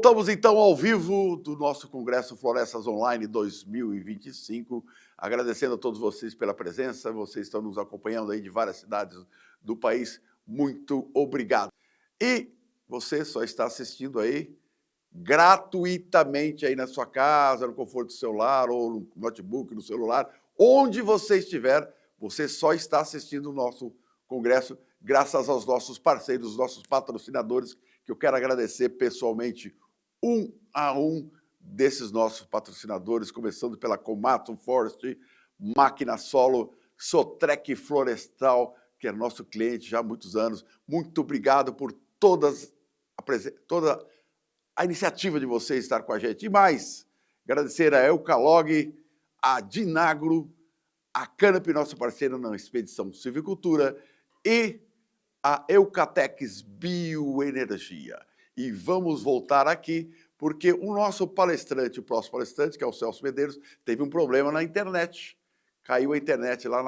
Voltamos então ao vivo do nosso Congresso Florestas Online 2025, agradecendo a todos vocês pela presença, vocês estão nos acompanhando aí de várias cidades do país, muito obrigado. E você só está assistindo aí gratuitamente aí na sua casa, no conforto do celular ou no notebook, no celular, onde você estiver, você só está assistindo o nosso congresso graças aos nossos parceiros, nossos patrocinadores, que eu quero agradecer pessoalmente um a um desses nossos patrocinadores, começando pela Komatsu Forest, Máquina Solo, Sotrec Florestal, que é nosso cliente já há muitos anos. Muito obrigado por toda a iniciativa de vocês estar com a gente. E mais, agradecer a Eucalog, a Dinagro, a Canopy, nosso parceiro na Expedição Silvicultura, e a Eucatex Bioenergia. E vamos voltar aqui, porque o nosso palestrante, o próximo palestrante, que é o Celso Medeiros, teve um problema na internet. Caiu a internet lá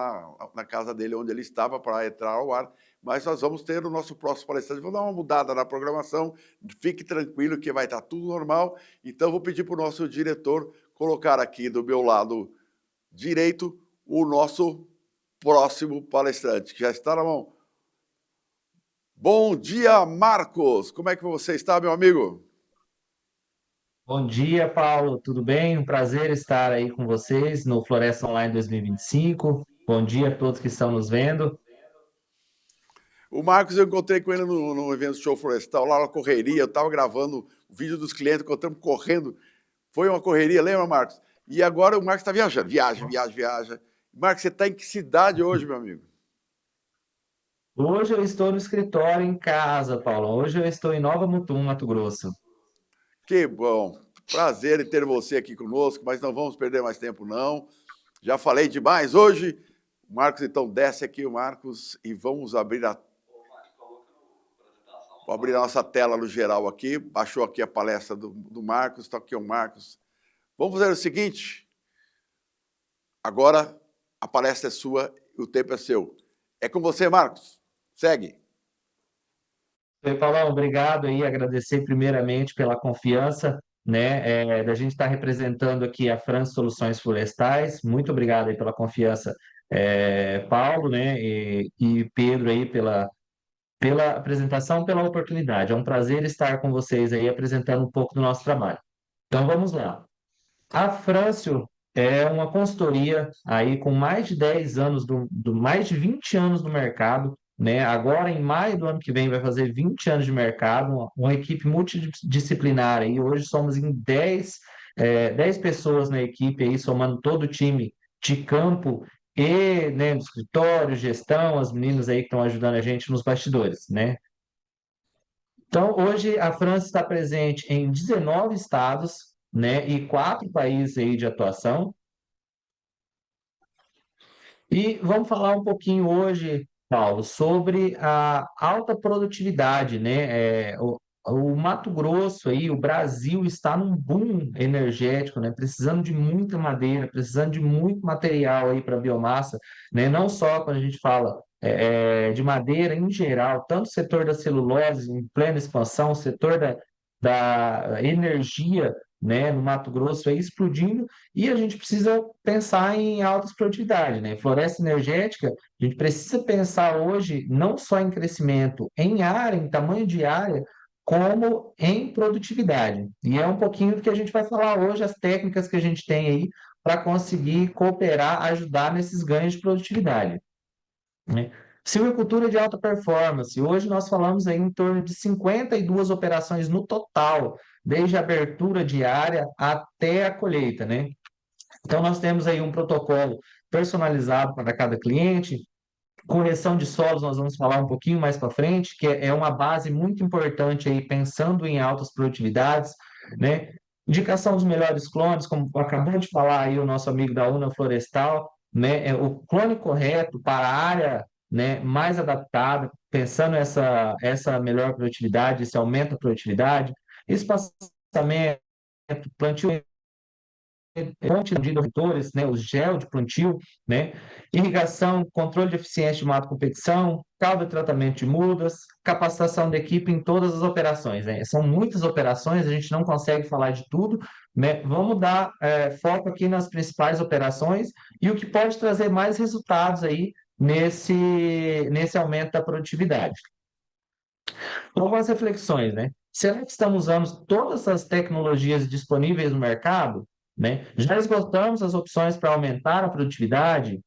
na casa dele, onde ele estava, para entrar ao ar. Mas nós vamos ter o nosso próximo palestrante. Vou dar uma mudada na programação, fique tranquilo que vai estar tudo normal. Então, vou pedir para o nosso diretor colocar aqui do meu lado direito o nosso próximo palestrante, que já está na mão. Bom dia, Marcos! Como é que você está, meu amigo? Bom dia, Paulo. Tudo bem? Um prazer estar aí com vocês no Floresta Online 2025. Bom dia a todos que estão nos vendo. O Marcos, eu encontrei com ele no evento Show Florestal, lá na correria, eu estava gravando o vídeo dos clientes, encontramos correndo. Foi uma correria, lembra, Marcos? E agora o Marcos está viajando. Viaja. Marcos, você está em que cidade hoje, meu amigo? Hoje eu estou no escritório em casa, Paulo. Hoje eu estou em Nova Mutum, Mato Grosso. Que bom. Prazer em ter você aqui conosco, mas não vamos perder mais tempo, não. Já falei demais hoje. Marcos, então, desce aqui o Marcos e vamos abrir Vou abrir a nossa tela no geral aqui. Baixou aqui a palestra do Marcos, está aqui o Marcos. Vamos fazer o seguinte. Agora a palestra é sua e o tempo é seu. É com você, Marcos. Segue. Oi, Paulão, obrigado aí, agradecer primeiramente pela confiança, né, da gente estar representando aqui a França Soluções Florestais. Muito obrigado aí pela confiança, Paulo, né, e Pedro aí pela apresentação, pela oportunidade. É um prazer estar com vocês aí apresentando um pouco do nosso trabalho. Então vamos lá. A Frâncio é uma consultoria aí com mais de 10 anos, mais de 20 anos no mercado, né? Agora, em maio do ano que vem, vai fazer 20 anos de mercado, uma equipe multidisciplinar aí. Hoje somos em 10 pessoas na equipe aí, somando todo o time de campo e, né, do escritório, gestão, as meninas aí que estão ajudando a gente nos bastidores, né? Então, hoje a França está presente em 19 estados, né, e 4 países aí de atuação. E vamos falar um pouquinho hoje, Paulo, sobre a alta produtividade, né? O Mato Grosso aí, o Brasil está num boom energético, né? Precisando de muita madeira, precisando de muito material aí para biomassa, né? Não só quando a gente fala de madeira em geral, tanto o setor da celulose em plena expansão, o setor da energia, né, no Mato Grosso aí explodindo, e a gente precisa pensar em altas produtividades, né? Floresta energética, a gente precisa pensar hoje não só em crescimento em área, em tamanho de área, como em produtividade. E é um pouquinho do que a gente vai falar hoje, as técnicas que a gente tem aí para conseguir cooperar, ajudar nesses ganhos de produtividade, né? Silvicultura de alta performance. Hoje nós falamos aí em torno de 52 operações no total, desde a abertura de área até a colheita, né? Então nós temos aí um protocolo personalizado para cada cliente. Correção de solos, nós vamos falar um pouquinho mais para frente, que é uma base muito importante aí, pensando em altas produtividades, né? Indicação dos melhores clones, como acabou de falar aí o nosso amigo da Una Florestal, né? É o clone correto para a área, né, mais adaptada, pensando essa melhor produtividade, esse aumento da produtividade, espaçamento, plantio fonte de corretores, né, os gel de plantio, né, irrigação, controle de eficiência de mato competição, caldo e tratamento de mudas, capacitação da equipe em todas as operações, né? São muitas operações, a gente não consegue falar de tudo, né? Vamos dar foco aqui nas principais operações e o que pode trazer mais resultados aí nesse aumento da produtividade. Algumas reflexões, né? Será que estamos usando todas as tecnologias disponíveis no mercado? Né? Já esgotamos as opções para aumentar a produtividade?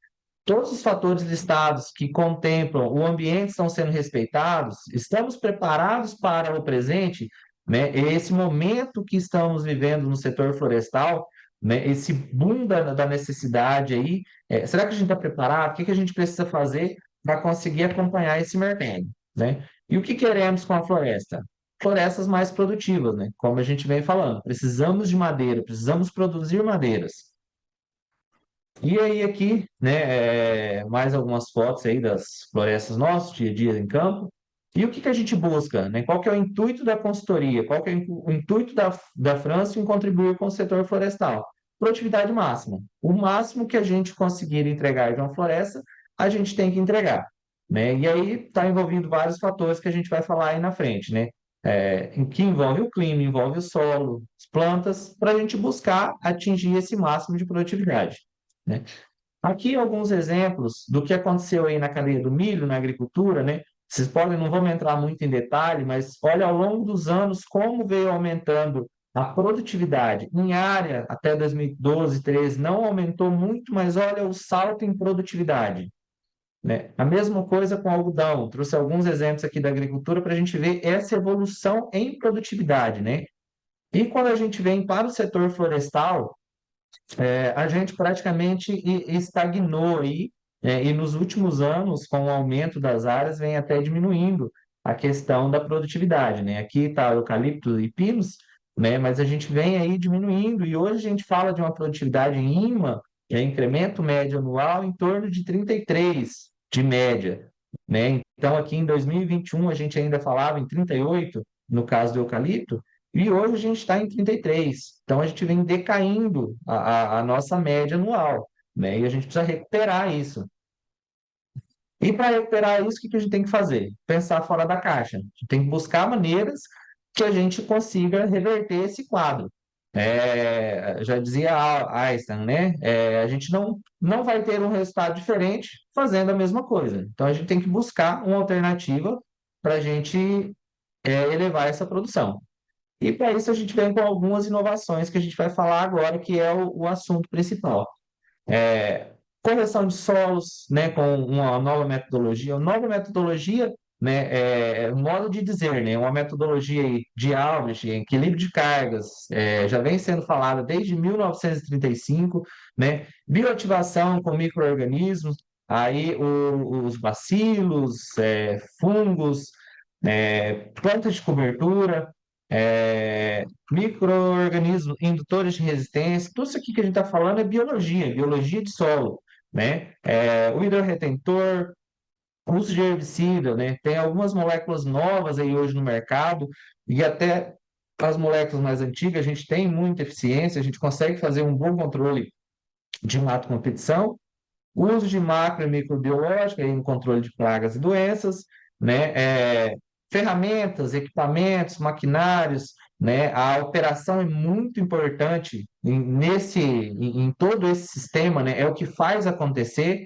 Todos os fatores listados que contemplam o ambiente estão sendo respeitados? Estamos preparados para o presente? Né? Esse momento que estamos vivendo no setor florestal, né? Esse boom da necessidade aí, será que a gente está preparado? O que a gente precisa fazer para conseguir acompanhar esse mercado? Né? E o que queremos com a floresta? Florestas mais produtivas, né? Como a gente vem falando, precisamos de madeira, precisamos produzir madeiras. E aí aqui, né, mais algumas fotos aí das florestas nossas, dia a dia em campo. E o que a gente busca, né? Qual que é o intuito da consultoria? Qual que é o intuito da França em contribuir com o setor florestal? Produtividade máxima. O máximo que a gente conseguir entregar de uma floresta, a gente tem que entregar, né? E aí está envolvido vários fatores que a gente vai falar aí na frente, né? Em que envolve o clima, envolve o solo, as plantas, para a gente buscar atingir esse máximo de produtividade, né? Aqui alguns exemplos do que aconteceu aí na cadeia do milho, na agricultura, né? Vocês podem, não vamos entrar muito em detalhe, mas olha ao longo dos anos como veio aumentando a produtividade em área até 2012, 13, não aumentou muito, mas olha o salto em produtividade, né? A mesma coisa com algodão, trouxe alguns exemplos aqui da agricultura para a gente ver essa evolução em produtividade, né? E quando a gente vem para o setor florestal, a gente praticamente estagnou aí, e nos últimos anos, com o aumento das áreas, vem até diminuindo a questão da produtividade, né? Aqui está eucalipto e pinos, né? Mas a gente vem aí diminuindo, e hoje a gente fala de uma produtividade em IMA, que é incremento médio anual, em torno de 33 de média, né? Então, aqui em 2021, a gente ainda falava em 38, no caso do eucalipto, e hoje a gente está em 33. Então, a gente vem decaindo a nossa média anual, né? E a gente precisa recuperar isso. E para recuperar isso, o que a gente tem que fazer? Pensar fora da caixa. A gente tem que buscar maneiras que a gente consiga reverter esse quadro. Já dizia Einstein, né? A gente não vai ter um resultado diferente fazendo a mesma coisa. Então, a gente tem que buscar uma alternativa para a gente elevar essa produção. E para isso a gente vem com algumas inovações que a gente vai falar agora, que é o assunto principal. Correção de solos, né, com uma nova metodologia. Uma nova metodologia, né, um modo de dizer, né, uma metodologia aí de Albrecht, equilíbrio de cargas, já vem sendo falada desde 1935, né, bioativação com micro-organismos, aí os bacilos, fungos, plantas de cobertura, micro-organismos indutores de resistência, tudo isso aqui que a gente está falando é biologia de solo, né? O hidrorretentor, uso de herbicida, né? Tem algumas moléculas novas aí hoje no mercado e até as moléculas mais antigas, a gente tem muita eficiência, a gente consegue fazer um bom controle de mato competição, o uso de macro e microbiológica aí no controle de pragas e doenças, né? Ferramentas, equipamentos, maquinários, né? A operação é muito importante em todo esse sistema, né? É o que faz acontecer.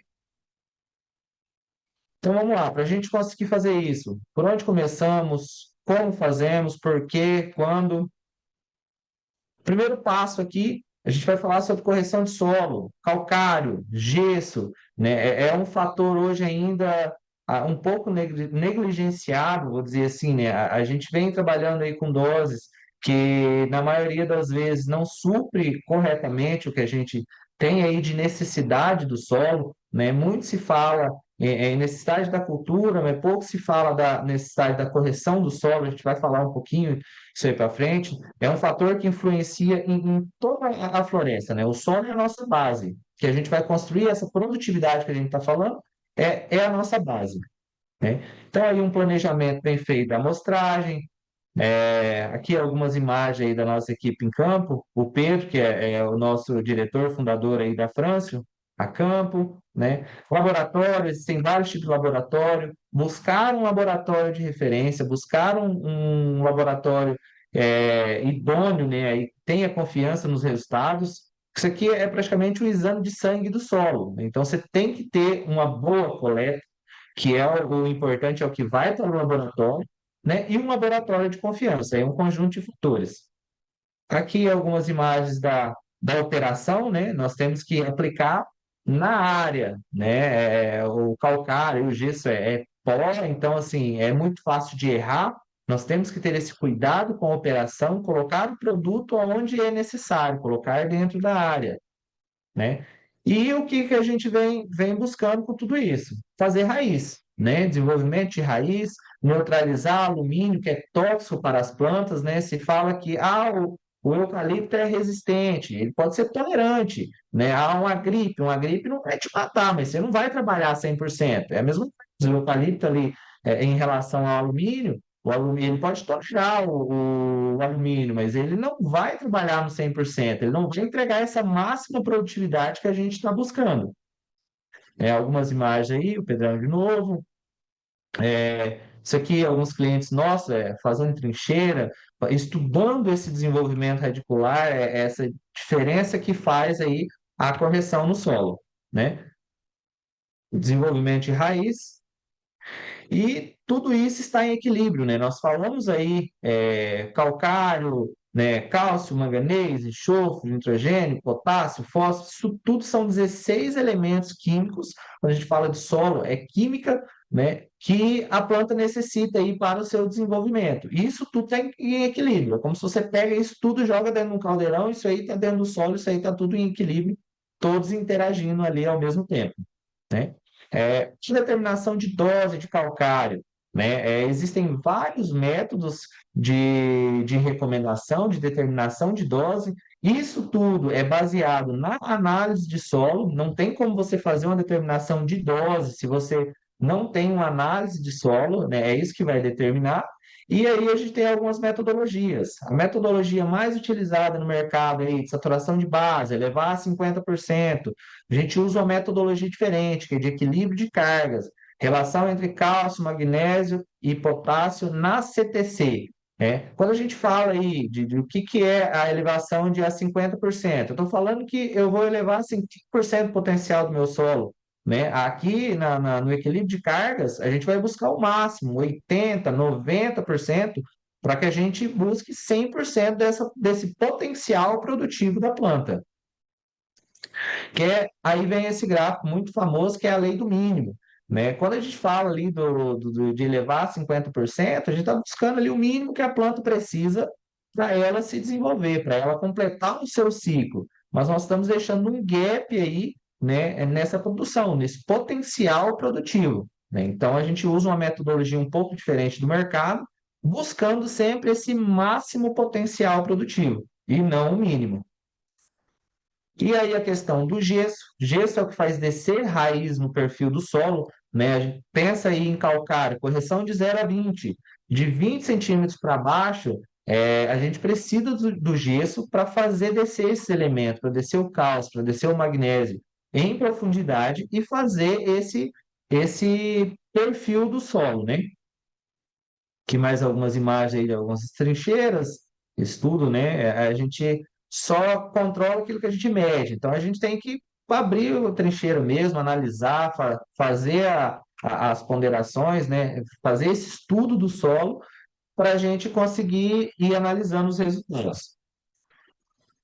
Então vamos lá, para a gente conseguir fazer isso, por onde começamos, como fazemos, por quê, quando. Primeiro passo aqui, a gente vai falar sobre correção de solo, calcário, gesso, né? É um fator hoje ainda um pouco negligenciado, vou dizer assim, né? A gente vem trabalhando aí com doses que, na maioria das vezes, não supre corretamente o que a gente tem aí de necessidade do solo, né? Muito se fala em necessidade da cultura, mas pouco se fala da necessidade da correção do solo, a gente vai falar um pouquinho isso aí para frente. É um fator que influencia em toda a floresta, né? O solo é a nossa base, que a gente vai construir essa produtividade que a gente está falando, é a nossa base, né? Então, aí um planejamento bem feito da amostragem, Aqui algumas imagens aí da nossa equipe em campo. O Pedro, que é o nosso diretor, fundador aí da Francio, a campo, né? Laboratório, existem vários tipos de laboratório. Buscar um laboratório de referência, buscar um laboratório idôneo, né? Aí tenha confiança nos resultados. Isso aqui é praticamente um exame de sangue do solo. Então, você tem que ter uma boa coleta, que é o importante, é o que vai para o laboratório, né? E um laboratório de confiança, é um conjunto de fatores. Aqui algumas imagens da operação, né? Nós temos que aplicar na área, né? O calcário, o gesso é pó, então, assim, é muito fácil de errar. Nós temos que ter esse cuidado com a operação, colocar o produto onde é necessário, colocar dentro da área, né? E o que a gente vem buscando com tudo isso? Fazer raiz, né? Desenvolvimento de raiz, neutralizar alumínio, que é tóxico para as plantas, né? Se fala que o eucalipto é resistente, ele pode ser tolerante, né? Há uma gripe não vai te matar, mas você não vai trabalhar 100%. É a mesma coisa, o eucalipto ali, em relação ao alumínio, o alumínio ele pode tolerar o alumínio, mas ele não vai trabalhar no 100%. Ele não vai entregar essa máxima produtividade que a gente está buscando. Algumas imagens aí, o Pedrão de novo. Isso aqui, alguns clientes nossos, fazendo trincheira, estudando esse desenvolvimento radicular, essa diferença que faz aí a correção no solo, né? O desenvolvimento de raiz. E tudo isso está em equilíbrio, né? Nós falamos aí calcário, né? Cálcio, manganês, enxofre, nitrogênio, potássio, fósforo, isso tudo são 16 elementos químicos. Quando a gente fala de solo, é química, né? Que a planta necessita aí para o seu desenvolvimento. Isso tudo está em equilíbrio. É como se você pega isso tudo, joga dentro de um caldeirão, isso aí está dentro do solo, isso aí está tudo em equilíbrio, todos interagindo ali ao mesmo tempo, né? De determinação de dose de calcário, né? Existem vários métodos de recomendação, de determinação de dose. Isso tudo é baseado na análise de solo. Não tem como você fazer uma determinação de dose se você não tem uma análise de solo, né? É isso que vai determinar. E aí a gente tem algumas metodologias. A metodologia mais utilizada no mercado aí, de saturação de base, é levar a 50%. A gente usa uma metodologia diferente, que é de equilíbrio de cargas, relação entre cálcio, magnésio e potássio na CTC. Quando a gente fala aí de o que é a elevação de a 50%, eu estou falando que eu vou elevar 50% do potencial do meu solo, né? Aqui no equilíbrio de cargas, a gente vai buscar o máximo, 80%, 90%, para que a gente busque 100% desse potencial produtivo da planta. Aí vem esse gráfico muito famoso, que é a lei do mínimo, né? Quando a gente fala ali de elevar a 50%, a gente está buscando ali o mínimo que a planta precisa para ela se desenvolver, para ela completar o seu ciclo. Mas nós estamos deixando um gap aí, né, nessa produção, nesse potencial produtivo, né? Então a gente usa uma metodologia um pouco diferente do mercado, buscando sempre esse máximo potencial produtivo e não o mínimo. E aí a questão do gesso. Gesso é o que faz descer raiz no perfil do solo, né? A gente pensa aí em calcário, correção de 0 a 20. De 20 centímetros para baixo, a gente precisa do gesso para fazer descer esses elementos, para descer o cálcio, para descer o magnésio em profundidade e fazer esse perfil do solo, né? Que mais algumas imagens aí de algumas trincheiras, estudo, né? A gente só controla aquilo que a gente mede. Então a gente tem que abrir a trincheira mesmo, analisar, fazer as ponderações, né? Fazer esse estudo do solo para a gente conseguir ir analisando os resultados.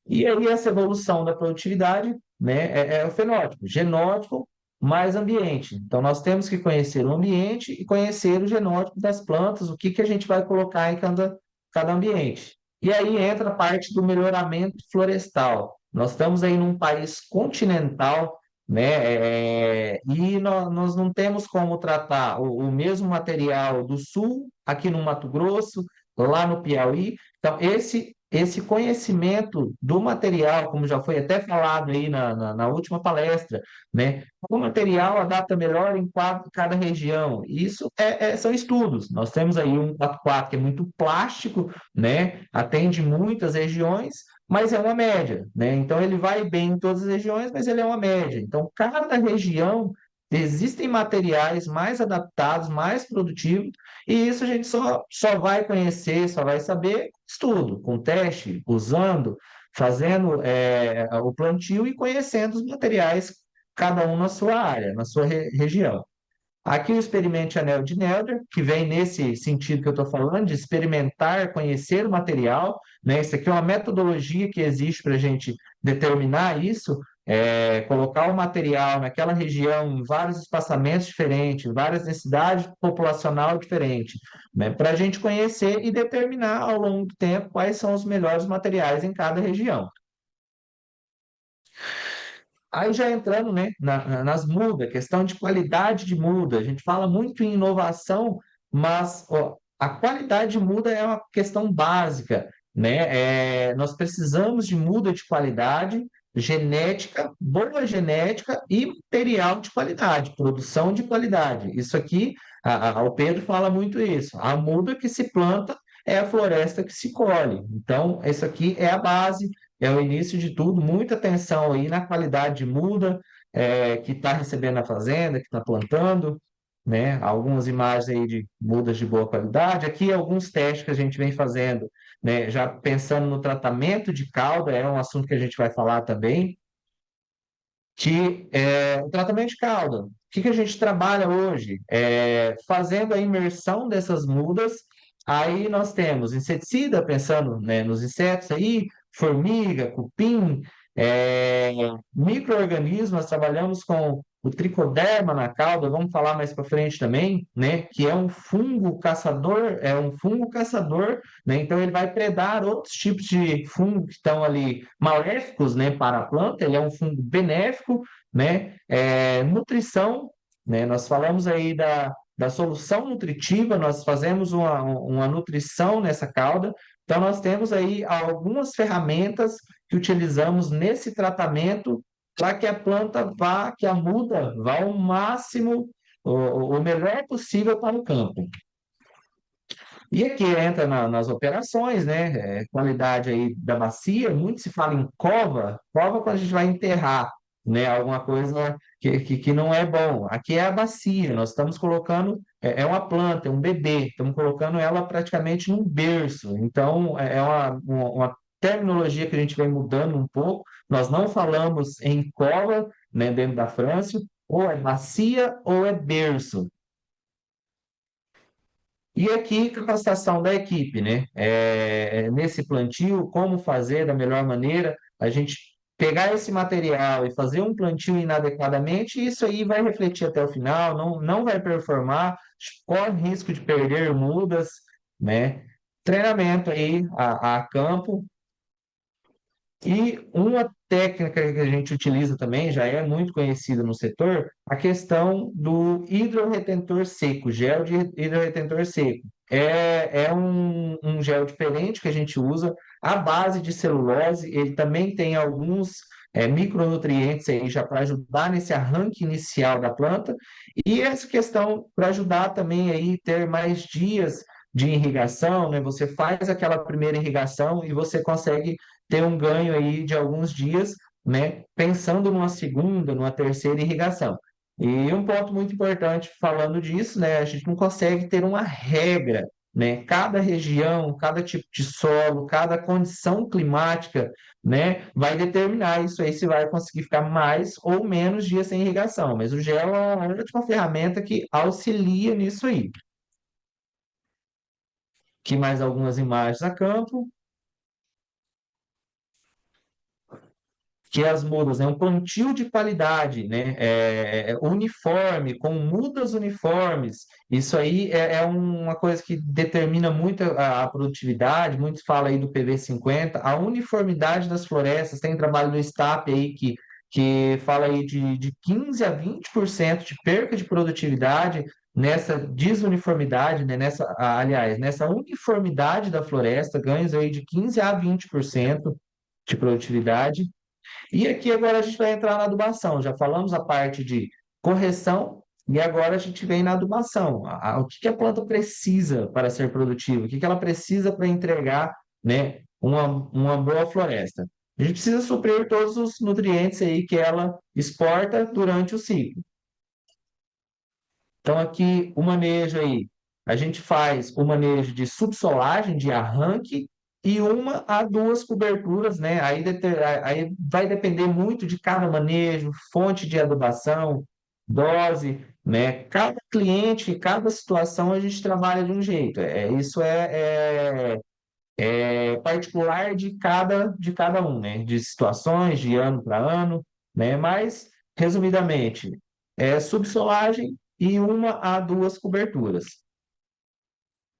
E aí essa evolução da produtividade, né, é o fenótipo, genótipo mais ambiente. Então nós temos que conhecer o ambiente e conhecer o genótipo das plantas, o que a gente vai colocar em cada ambiente. E aí entra a parte do melhoramento florestal. Nós estamos aí num país continental, né, e nós não temos como tratar o mesmo material do sul, aqui no Mato Grosso, lá no Piauí. Então, esse conhecimento do material, como já foi até falado aí na última palestra, né? O material adapta melhor em cada região. Isso são estudos. Nós temos aí um 4x4 que é muito plástico, né? Atende muitas regiões, mas é uma média, né? Então ele vai bem em todas as regiões, mas ele é uma média. Então, cada região existem materiais mais adaptados, mais produtivos, e isso a gente só vai conhecer, só vai saber com estudo, com teste, usando, fazendo o plantio e conhecendo os materiais, cada um na sua área, na sua região. Aqui o experimente anel de Nelder, que vem nesse sentido que eu estou falando, de experimentar, conhecer o material, né? Isso aqui é uma metodologia que existe para a gente determinar isso, colocar o material naquela região, em vários espaçamentos diferentes, várias densidades populacional diferentes, né? Para a gente conhecer e determinar ao longo do tempo quais são os melhores materiais em cada região. Aí já entrando, né, nas mudas, questão de qualidade de muda, a gente fala muito em inovação, mas ó, a qualidade de muda é uma questão básica, né? Nós precisamos de muda de qualidade, genética, boa genética e material de qualidade, produção de qualidade. Isso aqui, o Pedro fala muito isso. A muda que se planta é a floresta que se colhe. Então, isso aqui é a base, é o início de tudo, muita atenção aí na qualidade de muda que está recebendo a fazenda, que está plantando, né? Algumas imagens aí de mudas de boa qualidade. Aqui alguns testes que a gente vem fazendo, né? Já pensando no tratamento de cauda, é um assunto que a gente vai falar também, que o tratamento de cauda. O que a gente trabalha hoje? Fazendo a imersão dessas mudas, aí nós temos inseticida, pensando, né, nos insetos aí, formiga, cupim, é, micro-organismos, nós trabalhamos com o tricoderma na cauda, vamos falar mais para frente também, né, que é um fungo caçador, né, então ele vai predar outros tipos de fungo que estão ali maléficos, né, para a planta, ele é um fungo benéfico, né, nutrição, né, nós falamos aí da solução nutritiva, nós fazemos uma nutrição nessa cauda, então nós temos aí algumas ferramentas que utilizamos nesse tratamento para que a planta vá, que a muda vá ao máximo, o melhor possível para o campo. E aqui entra nas operações, né? Qualidade aí da bacia, muito se fala em cova, cova quando a gente vai enterrar, né? Alguma coisa que não é bom. Aqui é a bacia, nós estamos colocando, é uma planta, é um bebê, estamos colocando ela praticamente num berço. Então, é uma terminologia que a gente vem mudando um pouco. Nós não falamos em cova, né, dentro da França, ou é bacia ou é berço. E aqui, capacitação da equipe, né? Nesse plantio, como fazer da melhor maneira, a gente pegar esse material e fazer um plantio inadequadamente, isso aí vai refletir até o final, não vai performar, corre risco de perder mudas, né? Treinamento aí a campo, e uma técnica que a gente utiliza também, já é muito conhecida no setor, a questão do hidrorretentor seco, gel de hidrorretentor seco. É um gel diferente que a gente usa, à base de celulose, ele também tem alguns micronutrientes aí já para ajudar nesse arranque inicial da planta, e essa questão para ajudar também aí ter mais dias de irrigação, né? Você faz aquela primeira irrigação e você consegue ter um ganho aí de alguns dias, né, pensando numa segunda, numa terceira irrigação. E um ponto muito importante falando disso, né, a gente não consegue ter uma regra, né? Cada região, cada tipo de solo, cada condição climática, né, vai determinar isso aí se vai conseguir ficar mais ou menos dias sem irrigação. Mas o gel é uma ótima ferramenta que auxilia nisso aí. Aqui mais algumas imagens a campo. Que as mudas, né? Um plantio de qualidade, né? Uniforme, com mudas uniformes. Isso aí é uma coisa que determina muito a produtividade. Muitos falam aí do PV50, a uniformidade das florestas. Tem trabalho do STAP aí que fala aí de 15 a 20% de perca de produtividade nessa desuniformidade, né, aliás, nessa uniformidade da floresta, ganhos aí de 15 a 20% de produtividade. E aqui agora a gente vai entrar na adubação. Já falamos a parte de correção e agora a gente vem na adubação. O que que a planta precisa para ser produtiva? O que que ela precisa para entregar, né, uma boa floresta? A gente precisa suprir todos os nutrientes aí que ela exporta durante o ciclo. Então, aqui, o manejo aí, a gente faz o manejo de subsolagem, de arranque, e uma a duas coberturas, né? Aí vai depender muito de cada manejo, fonte de adubação, dose, né? Cada cliente, cada situação a gente trabalha de um jeito. Isso é particular de cada um, né? De situações, de ano para ano, né? Mas, resumidamente, é subsolagem e uma a duas coberturas.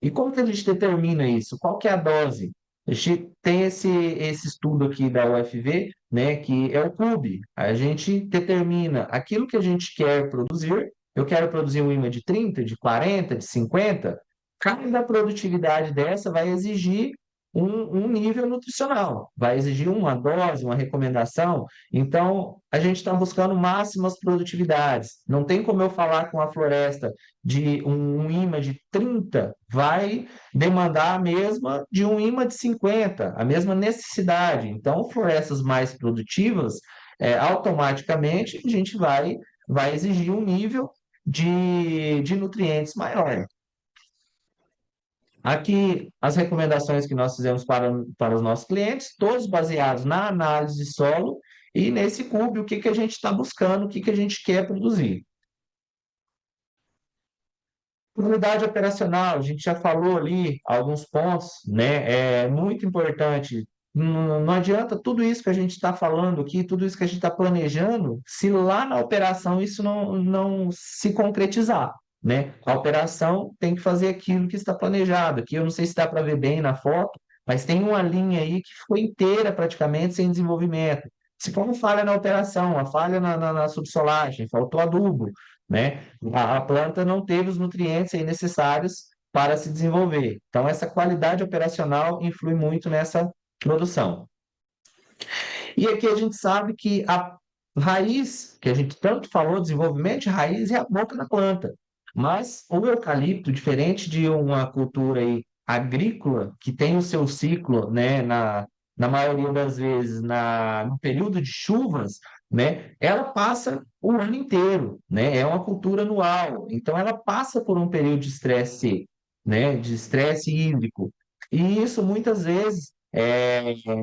E como que a gente determina isso? Qual que é a dose? A gente tem esse estudo aqui da UFV, né, que é o CUB. A gente determina aquilo que a gente quer produzir. Eu quero produzir um imã de 30, de 40, de 50. Cada produtividade dessa vai exigir um nível nutricional, vai exigir uma dose, uma recomendação. Então, a gente está buscando máximas produtividades. Não tem como eu falar com a floresta de um imã de 30 vai demandar a mesma de um imã de 50, a mesma necessidade. Então, florestas mais produtivas, automaticamente a gente vai exigir um nível de nutrientes maior. Aqui, as recomendações que nós fizemos para os nossos clientes, todos baseados na análise de solo e nesse CUB, o que que a gente está buscando, o que que a gente quer produzir. Unidade operacional, a gente já falou ali alguns pontos, né? É muito importante. Não adianta tudo isso que a gente está falando aqui, tudo isso que a gente está planejando, se lá na operação isso não se concretizar, né? A operação tem que fazer aquilo que está planejado. Aqui eu não sei se dá para ver bem na foto, mas tem uma linha aí que ficou inteira praticamente sem desenvolvimento. Se for uma falha na operação, uma falha na subsolagem, faltou adubo, né? A planta não teve os nutrientes aí necessários para se desenvolver. Então, essa qualidade operacional influi muito nessa produção. E aqui a gente sabe que a raiz, que a gente tanto falou, desenvolvimento de raiz, é a boca da planta. Mas o eucalipto, diferente de uma cultura aí agrícola, que tem o seu ciclo, né, na maioria das vezes, no período de chuvas, né, ela passa o ano inteiro, né, é uma cultura anual. Então, ela passa por um período de estresse, né, de estresse hídrico. E isso, muitas vezes,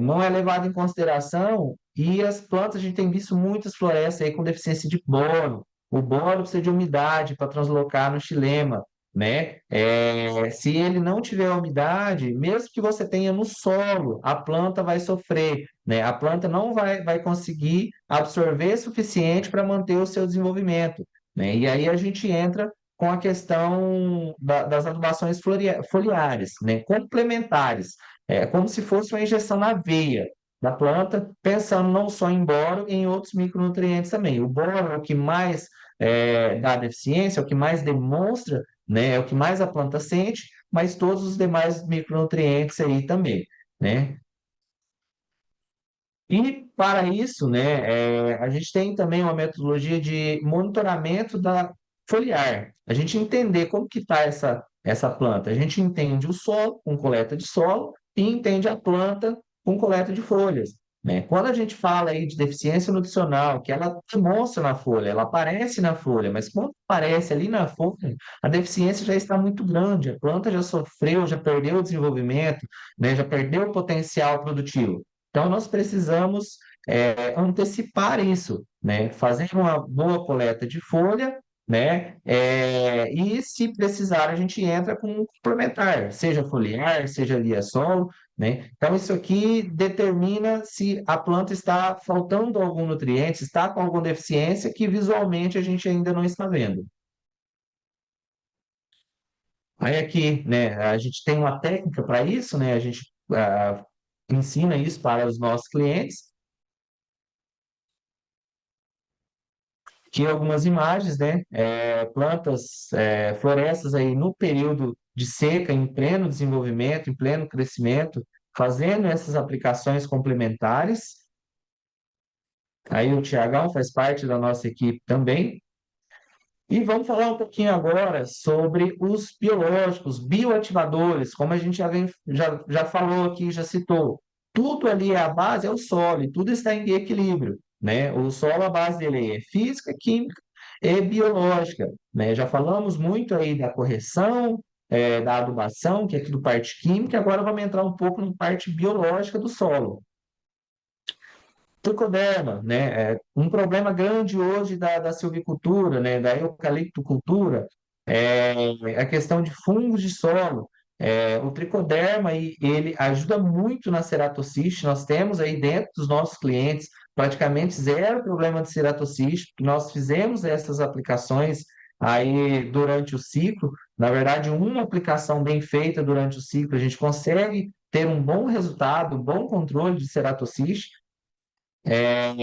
não é levado em consideração e as plantas, a gente tem visto muitas florestas aí com deficiência de boro. O boro precisa de umidade para translocar no xilema, né? Se ele não tiver umidade, mesmo que você tenha no solo, a planta vai sofrer, né? A planta não vai conseguir absorver suficiente para manter o seu desenvolvimento, né? E aí a gente entra com a questão das adubações foliares, né? Complementares. É como se fosse uma injeção na veia da planta, pensando não só em boro, em outros micronutrientes também. O boro é o que mais dá deficiência, é o que mais demonstra, né? É o que mais a planta sente, mas todos os demais micronutrientes aí também, né? E para isso, né, a gente tem também uma metodologia de monitoramento da foliar. A gente entender como que está essa planta. A gente entende o solo com coleta de solo e entende a planta com coleta de folhas, né? Quando a gente fala aí de deficiência nutricional, que ela demonstra na folha, ela aparece na folha, mas quando aparece ali na folha, a deficiência já está muito grande, a planta já sofreu, já perdeu o desenvolvimento, né, já perdeu o potencial produtivo. Então, nós precisamos antecipar isso, né? Fazer uma boa coleta de folha, né? E, se precisar, a gente entra com um complementar, seja foliar, seja via-solo, né? Então, isso aqui determina se a planta está faltando algum nutriente, está com alguma deficiência que visualmente a gente ainda não está vendo. Aí aqui, né, a gente tem uma técnica para isso, né? A gente ensina isso para os nossos clientes. Aqui algumas imagens, né? Plantas, florestas aí no período de seca, em pleno desenvolvimento, em pleno crescimento, fazendo essas aplicações complementares. Aí o Tiagão faz parte da nossa equipe também. E vamos falar um pouquinho agora sobre os biológicos, bioativadores, como a gente já falou aqui, já citou. Tudo ali, a base é o solo, e tudo está em equilíbrio, né? O solo, a base dele é física, química e biológica, né? Já falamos muito aí da correção, da adubação, que é tudo parte química, agora vamos entrar um pouco na parte biológica do solo. Tricoderma, né? Um problema grande hoje da silvicultura, né? Da eucaliptocultura, a questão de fungos de solo. O tricoderma ele ajuda muito na ceratociste. Nós temos aí dentro dos nossos clientes praticamente zero problema de ceratociste. Nós fizemos essas aplicações aí durante o ciclo. Na verdade, uma aplicação bem feita durante o ciclo, a gente consegue ter um bom resultado, um bom controle de ceratociste. É,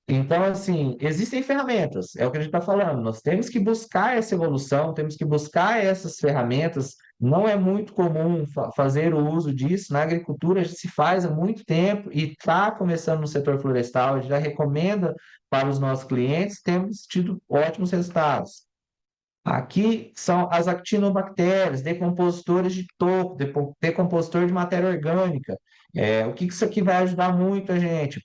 então, assim, existem ferramentas, é o que a gente está falando. Nós temos que buscar essa evolução, temos que buscar essas ferramentas. Não é muito comum fazer o uso disso. Na agricultura já se faz há muito tempo e está começando no setor florestal. A gente já recomenda para os nossos clientes, temos tido ótimos resultados. Aqui são as actinobactérias, decompositores de toco, decompositor de matéria orgânica. O que isso aqui vai ajudar muito a gente?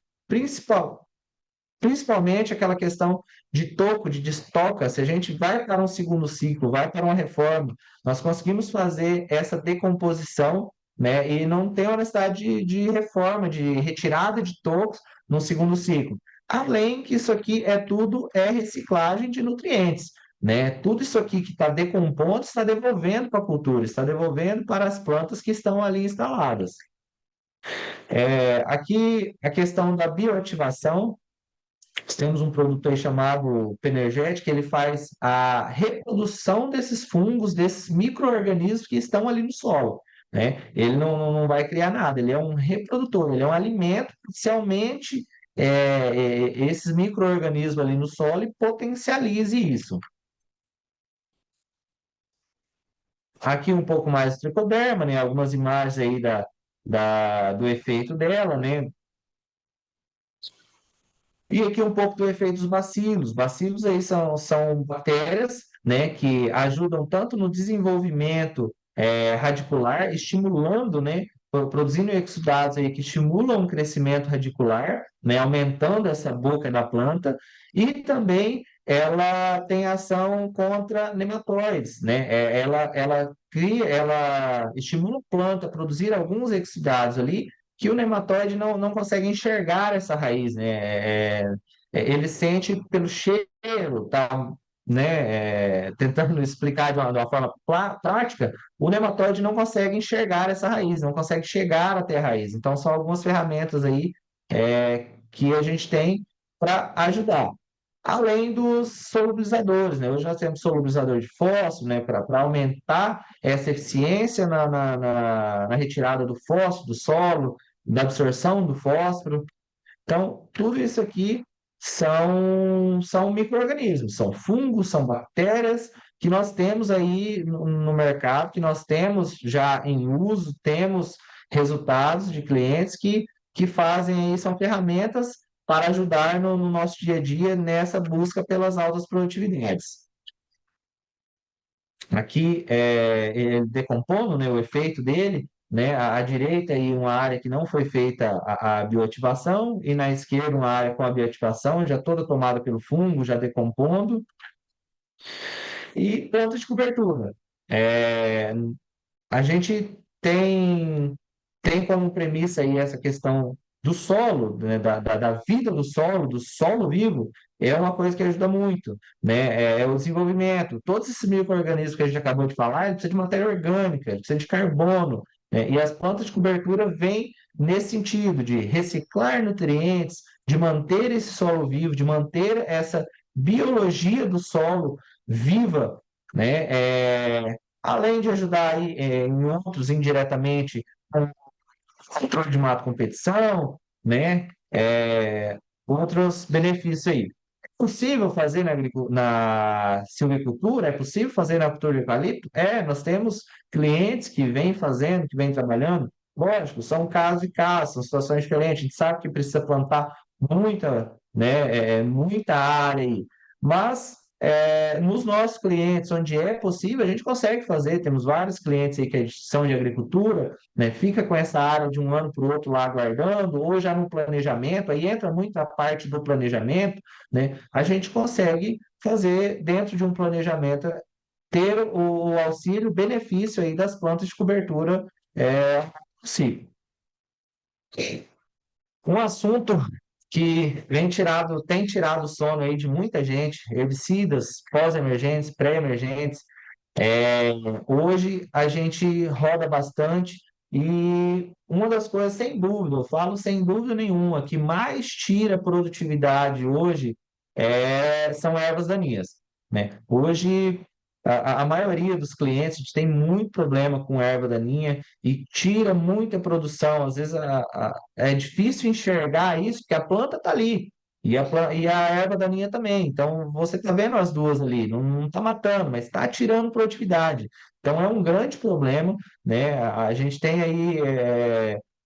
Principalmente aquela questão de toco, de destoca, se a gente vai para um segundo ciclo, vai para uma reforma, nós conseguimos fazer essa decomposição, né, e não tem uma necessidade de reforma, de retirada de tocos no segundo ciclo. Além que isso aqui tudo é reciclagem de nutrientes, né? Tudo isso aqui que está decompondo está devolvendo para a cultura, está devolvendo para as plantas que estão ali instaladas. Aqui a questão da bioativação. Nós temos um produto aí chamado Penerget, que ele faz a reprodução desses fungos, desses micro-organismos que estão ali no solo, né? Ele não vai criar nada, ele é um reprodutor, ele é um alimento que potencialmente esses micro-organismos ali no solo e potencialize isso. Aqui um pouco mais do tricoderma, né? Algumas imagens aí do efeito dela, né? E aqui um pouco do efeito dos bacilos. Bacilos aí são bactérias, né, que ajudam tanto no desenvolvimento radicular, estimulando, né, produzindo exudados aí que estimulam o crescimento radicular, né, aumentando essa boca da planta, e também ela tem ação contra nematóides, né? Ela estimula a planta a produzir alguns exudados ali que o nematóide não consegue enxergar essa raiz, né? Ele sente pelo cheiro, tá, né? Tentando explicar de uma forma prática, o nematóide não consegue enxergar essa raiz, não consegue chegar até a raiz. Então, são algumas ferramentas aí que a gente tem para ajudar. Além dos solubilizadores, né? Hoje nós temos solubilizador de fósforo, né? Para aumentar essa eficiência na retirada do fósforo do solo, da absorção do fósforo. Então, tudo isso aqui são micro-organismos, são fungos, são bactérias que nós temos aí no mercado, que nós temos já em uso, temos resultados de clientes que fazem aí, são ferramentas para ajudar no nosso dia a dia nessa busca pelas altas produtividades. Aqui, ele decompondo, né, o efeito dele, né, à direita aí uma área que não foi feita a bioativação, e na esquerda uma área com a bioativação, já toda tomada pelo fungo, já decompondo, e planta de cobertura. A gente tem como premissa aí essa questão do solo, né, da vida do solo vivo, é uma coisa que ajuda muito, né? O desenvolvimento. Todos esses micro-organismos que a gente acabou de falar, ele precisa de matéria orgânica, ele precisa de carbono, né? E as plantas de cobertura vêm nesse sentido de reciclar nutrientes, de manter esse solo vivo, de manter essa biologia do solo viva, né? Além de ajudar aí, em outros indiretamente, com controle de mato competição, né? Outros benefícios aí. possível fazer na silvicultura? É possível fazer na cultura de eucalipto? É, nós temos clientes que vêm fazendo, que vêm trabalhando. Lógico, são casos e casos, são situações diferentes. A gente sabe que precisa plantar muita, né, muita área aí. Mas nos nossos clientes, onde é possível, a gente consegue fazer. Temos vários clientes aí que são de agricultura, né, fica com essa área de um ano para o outro lá guardando, ou já no planejamento, aí entra muito a parte do planejamento, né? A gente consegue fazer dentro de um planejamento, ter o auxílio, benefício aí das plantas de cobertura possível. Um assunto que tem tirado o sono aí de muita gente, herbicidas pós-emergentes, pré-emergentes. Hoje a gente roda bastante e uma das coisas, sem dúvida, eu falo sem dúvida nenhuma, que mais tira produtividade hoje são ervas daninhas, né? Hoje, a maioria dos clientes, a gente tem muito problema com erva daninha e tira muita produção. Às vezes é difícil enxergar isso, porque a planta está ali. E a erva daninha também. Então, você está vendo as duas ali, não está matando, mas está tirando produtividade. Então, é um grande problema, né? A gente tem aí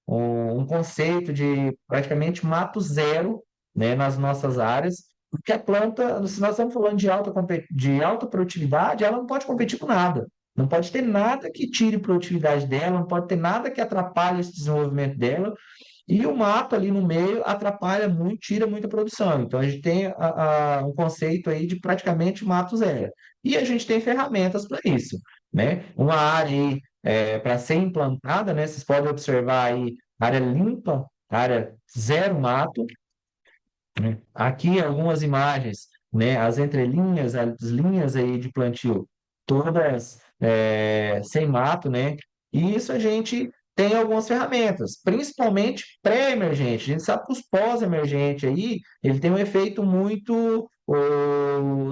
um conceito de praticamente mato zero, né, nas nossas áreas, porque a planta, se nós estamos falando de alta produtividade, ela não pode competir com nada. Não pode ter nada que tire produtividade dela, não pode ter nada que atrapalhe esse desenvolvimento dela, e o mato ali no meio atrapalha muito, tira muita produção. Então a gente tem um conceito aí de praticamente mato zero. E a gente tem ferramentas para isso, né? Uma área aí para ser implantada, né? Vocês podem observar aí área limpa, área zero mato, né? Aqui algumas imagens, né? As entrelinhas, as linhas aí de plantio, todas sem mato, né? E isso a gente tem algumas ferramentas, principalmente pré-emergente. A gente sabe que os pós-emergente aí, ele tem um efeito muito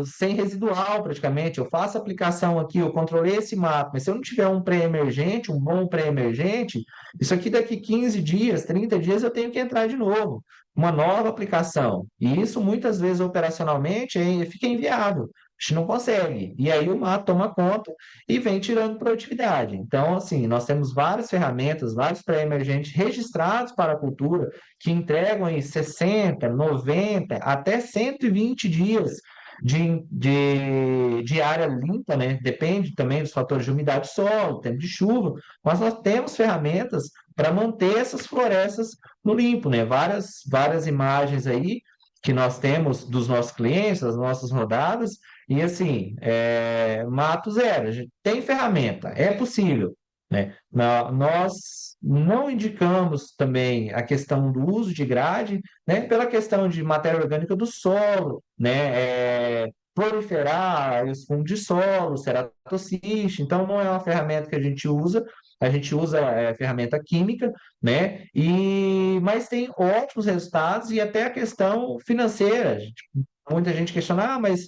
sem residual, praticamente. Eu faço a aplicação aqui, eu controlei esse mato, mas se eu não tiver um pré-emergente, um bom pré-emergente, isso aqui daqui 15 dias, 30 dias, eu tenho que entrar de novo uma nova aplicação. E isso muitas vezes operacionalmente fica inviável. A gente não consegue. E aí o mato toma conta e vem tirando produtividade. Então, assim, nós temos várias ferramentas, vários pré-emergentes registrados para a cultura que entregam em 60, 90, até 120 dias de área limpa, né? Depende também dos fatores de umidade do solo, tempo de chuva, mas nós temos ferramentas para manter essas florestas no limpo, né? Várias imagens aí que nós temos dos nossos clientes, das nossas rodadas, e assim, mato zero, a gente tem ferramenta, é possível, né? Nós não indicamos também a questão do uso de grade, né? Pela questão de matéria orgânica do solo, né? Proliferar os fungos de solo, ceratociste, então não é uma ferramenta que a gente usa ferramenta química, né? Mas tem ótimos resultados e até a questão financeira. Muita gente questiona, mas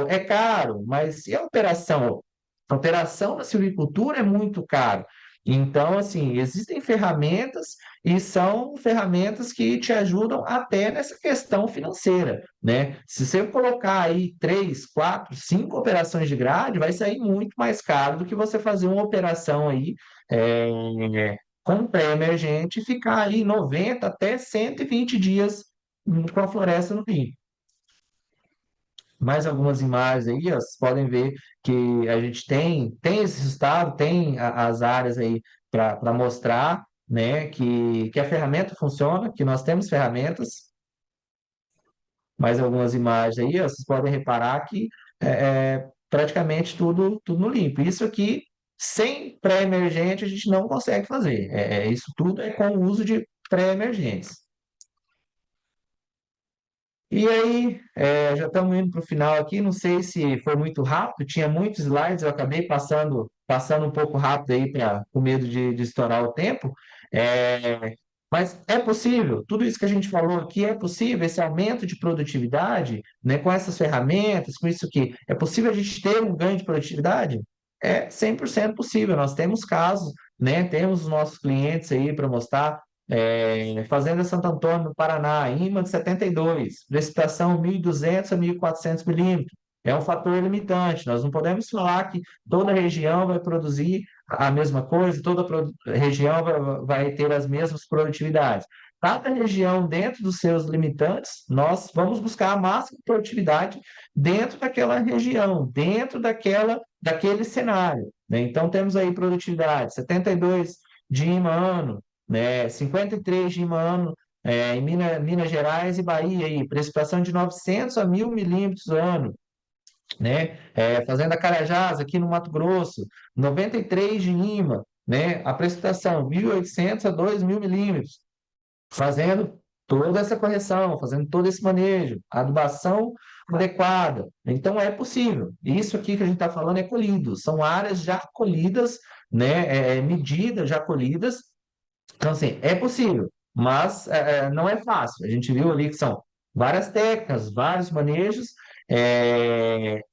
é caro, mas e a operação? A operação na silvicultura é muito caro. Então, assim, existem ferramentas e são ferramentas que te ajudam até nessa questão financeira, né? Se você colocar aí 3, 4, 5 operações de grade, vai sair muito mais caro do que você fazer uma operação aí com pré-emergente e ficar aí 90 até 120 dias com a floresta no rio. Mais algumas imagens aí, ó, vocês podem ver que a gente tem esse resultado, tem as áreas aí para mostrar, né, que a ferramenta funciona, que nós temos ferramentas. Mais algumas imagens aí, ó, vocês podem reparar que praticamente tudo no limpo. Isso aqui, sem pré-emergente, a gente não consegue fazer. Isso tudo é com o uso de pré-emergentes. E aí, já estamos indo para o final aqui. Não sei se foi muito rápido, tinha muitos slides, eu acabei passando um pouco rápido aí com medo de estourar o tempo. Mas é possível, tudo isso que a gente falou aqui é possível, esse aumento de produtividade, né, com essas ferramentas, com isso aqui, é possível a gente ter um ganho de produtividade? É 100% possível. Nós temos casos, né, temos os nossos clientes aí para mostrar. Fazenda Santo Antônio, no Paraná, IMA de 72, precipitação 1.200 a 1.400 milímetros. É um fator limitante. Nós não podemos falar que toda região vai produzir a mesma coisa, toda região vai ter as mesmas produtividades. Cada região, dentro dos seus limitantes, nós vamos buscar a máxima produtividade dentro daquela região, dentro daquele cenário, né? Então, temos aí produtividade 72 de IMA ano, né? 53 de IMA ano em Minas Gerais e Bahia, aí, precipitação de 900 a 1.000 milímetros ano, né? Fazenda Carajás, aqui no Mato Grosso, 93 de IMA, né? A precipitação 1.800 a 2.000 milímetros, fazendo toda essa correção, fazendo todo esse manejo, adubação adequada. Então, é possível. Isso aqui que a gente está falando é colhido, são áreas já colhidas, né? Medidas já colhidas. Então, assim, é possível, mas não é fácil. A gente viu ali que são várias técnicas, vários manejos,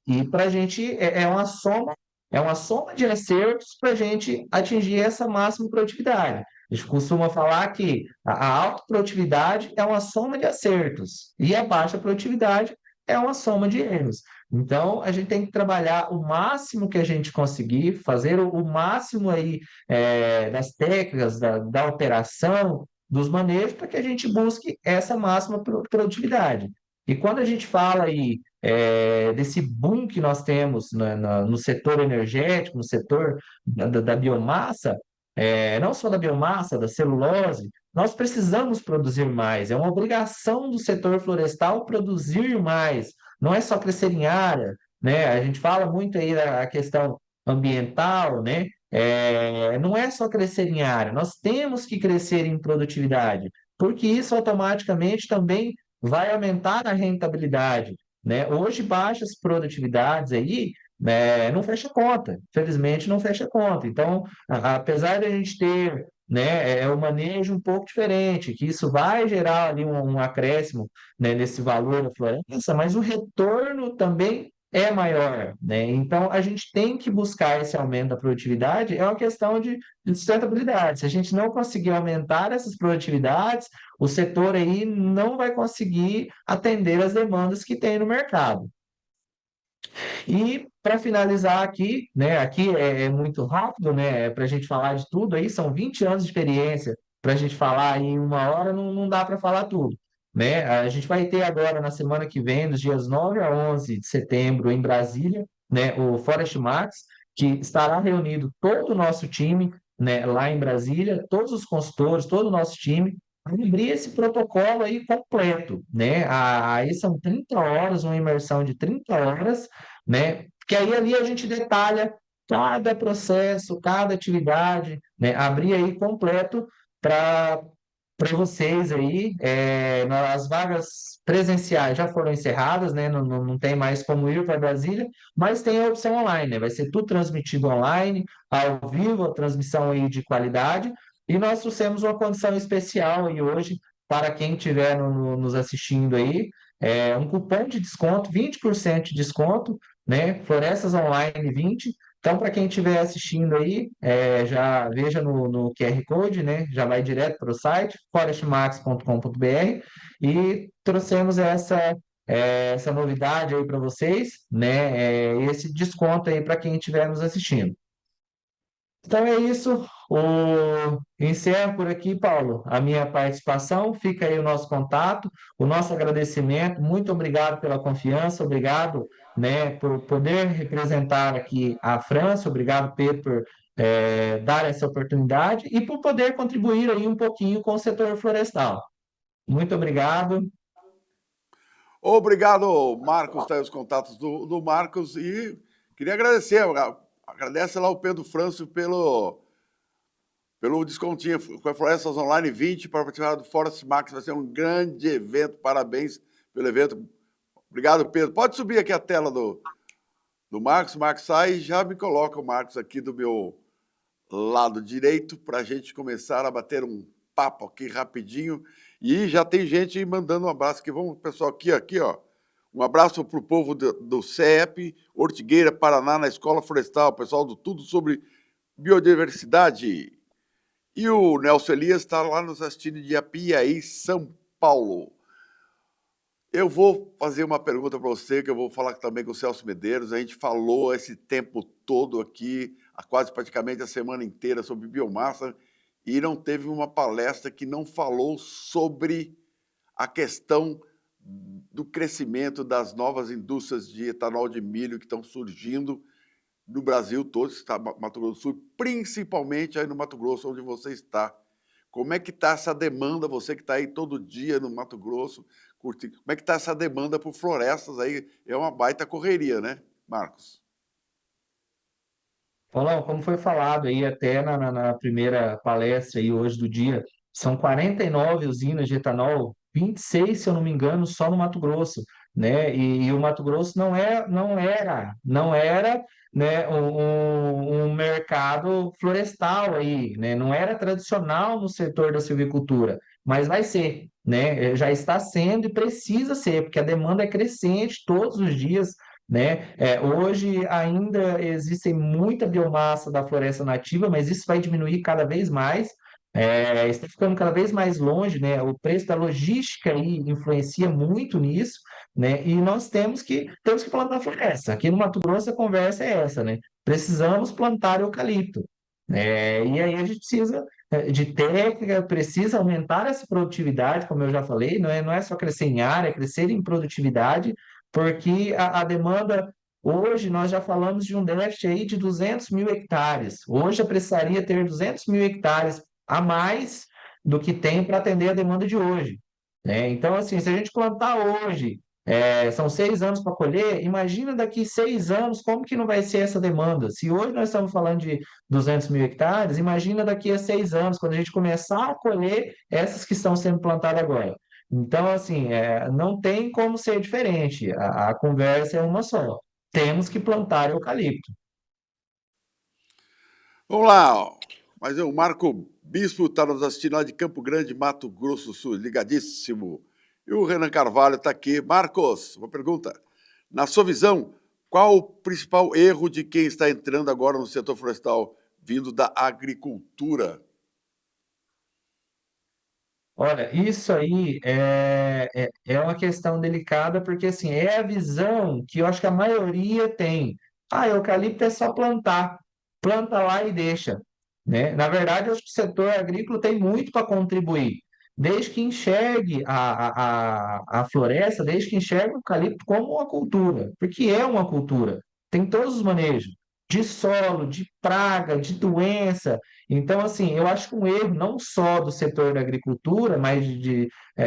e para a gente é uma soma de acertos para a gente atingir essa máxima produtividade. A gente costuma falar que a alta produtividade é uma soma de acertos e a baixa produtividade é uma soma de erros. Então, a gente tem que trabalhar o máximo que a gente conseguir, fazer o máximo aí das técnicas, da operação, dos manejos, para que a gente busque essa máxima produtividade. E quando a gente fala aí desse boom que nós temos no setor energético, no setor da biomassa, não só da biomassa, da celulose, nós precisamos produzir mais. É uma obrigação do setor florestal produzir mais. Não é só crescer em área, né? A gente fala muito aí da questão ambiental, né? Não é só crescer em área, nós temos que crescer em produtividade, porque isso automaticamente também vai aumentar a rentabilidade, né? Hoje, baixas produtividades aí, né, não fecha conta, felizmente não fecha conta. Então, apesar de a gente ter, né, o manejo um pouco diferente, que isso vai gerar ali um acréscimo, né, nesse valor da floresta, mas o retorno também é maior, né? Então, a gente tem que buscar esse aumento da produtividade, é uma questão de sustentabilidade. Se a gente não conseguir aumentar essas produtividades, o setor aí não vai conseguir atender as demandas que tem no mercado. E para finalizar aqui, né? Aqui é muito rápido, né? Para a gente falar de tudo aí, são 20 anos de experiência. Para a gente falar em uma hora, não dá para falar tudo, né? A gente vai ter agora na semana que vem, dos dias 9 a 11 de setembro, em Brasília, né? O Forest Max, que estará reunido todo o nosso time, né? Lá em Brasília, todos os consultores, todo o nosso time, para abrir esse protocolo aí completo, né? Aí são 30 horas, uma imersão de 30 horas, né? Que aí ali a gente detalha cada processo, cada atividade, né? Abrir aí completo para vocês aí. As vagas presenciais já foram encerradas, né? Não tem mais como ir para Brasília, mas tem a opção online, né? Vai ser tudo transmitido online, ao vivo, a transmissão aí de qualidade. E nós trouxemos uma condição especial aí hoje para quem estiver nos assistindo aí, um cupom de desconto, 20% de desconto, né? Florestas Online 20. Então, para quem estiver assistindo aí, já veja no QR Code, né? Já vai direto para o site, forestmax.com.br, e trouxemos essa novidade aí para vocês, né? Esse desconto aí para quem estiver nos assistindo. Então é isso. Encerro por aqui, Paulo, a minha participação. Fica aí o nosso contato, o nosso agradecimento. Muito obrigado pela confiança, obrigado, né, por poder representar aqui a França. Obrigado, Pedro, por dar essa oportunidade e por poder contribuir aí um pouquinho com o setor florestal. Muito obrigado. Obrigado, Marcos. Tá aí os contatos do Marcos. E queria agradecer. Agradece lá o Pedro Franço pelo descontinho. Com a Florestas Online 20 para participar do Forest Max. Vai ser um grande evento. Parabéns pelo evento. Obrigado, Pedro. Pode subir aqui a tela do Marcos. O Marcos sai e já me coloca o Marcos aqui do meu lado direito para a gente começar a bater um papo aqui rapidinho. E já tem gente mandando um abraço aqui. Vamos, pessoal, aqui, ó. Um abraço para o povo do CEP, Ortigueira, Paraná, na Escola Florestal, pessoal do Tudo sobre Biodiversidade. E o Nelson Elias está lá nos assistindo de Apiaí, São Paulo. Eu vou fazer uma pergunta para você, que eu vou falar também com o Celso Medeiros. A gente falou esse tempo todo aqui, há quase praticamente a semana inteira, sobre biomassa, e não teve uma palestra que não falou sobre a questão do crescimento das novas indústrias de etanol de milho que estão surgindo no Brasil todo, está Mato Grosso do Sul, principalmente aí no Mato Grosso, onde você está. Como é que está essa demanda, você que está aí todo dia no Mato Grosso, curtindo, como é que está essa demanda por florestas aí? É uma baita correria, né, Marcos? Paulão, como foi falado aí até na primeira palestra aí hoje do dia, são 49 usinas de etanol, 26, se eu não me engano, só no Mato Grosso, né? E o Mato Grosso não era, né, um mercado florestal aí, né? Não era tradicional no setor da silvicultura, mas vai ser, né? Já está sendo e precisa ser, porque a demanda é crescente todos os dias, né? Hoje ainda existe muita biomassa da floresta nativa, mas isso vai diminuir cada vez mais. Está ficando cada vez mais longe, né? O preço da logística aí influencia muito nisso, né? E nós temos que plantar floresta. Aqui no Mato Grosso a conversa é essa, né? Precisamos plantar eucalipto. E aí a gente precisa de técnica, precisa aumentar essa produtividade, como eu já falei, não é só crescer em área, é crescer em produtividade, porque a demanda, hoje nós já falamos de um déficit aí de 200 mil hectares. Hoje eu precisaria ter 200 mil hectares a mais do que tem para atender a demanda de hoje, né? Então, assim, se a gente plantar hoje, são 6 anos para colher, imagina daqui 6 anos como que não vai ser essa demanda. Se hoje nós estamos falando de 200 mil hectares, imagina daqui a 6 anos, quando a gente começar a colher essas que estão sendo plantadas agora. Então, assim, não tem como ser diferente. A conversa é uma só. Temos que plantar eucalipto. Vamos lá, ó. Mas o Marco Bispo está nos assistindo lá de Campo Grande, Mato Grosso do Sul, ligadíssimo. E o Renan Carvalho está aqui. Marcos, uma pergunta. Na sua visão, qual o principal erro de quem está entrando agora no setor florestal, vindo da agricultura? Olha, isso aí é uma questão delicada, porque assim, é a visão que eu acho que a maioria tem. Ah, eucalipto é só plantar. Planta lá e deixa, né? Na verdade, eu acho que o setor agrícola tem muito para contribuir. Desde que enxergue a floresta, desde que enxergue o eucalipto como uma cultura, porque é uma cultura. Tem todos os manejos, de solo, de praga, de doença. Então, assim, eu acho que um erro não só do setor da agricultura, mas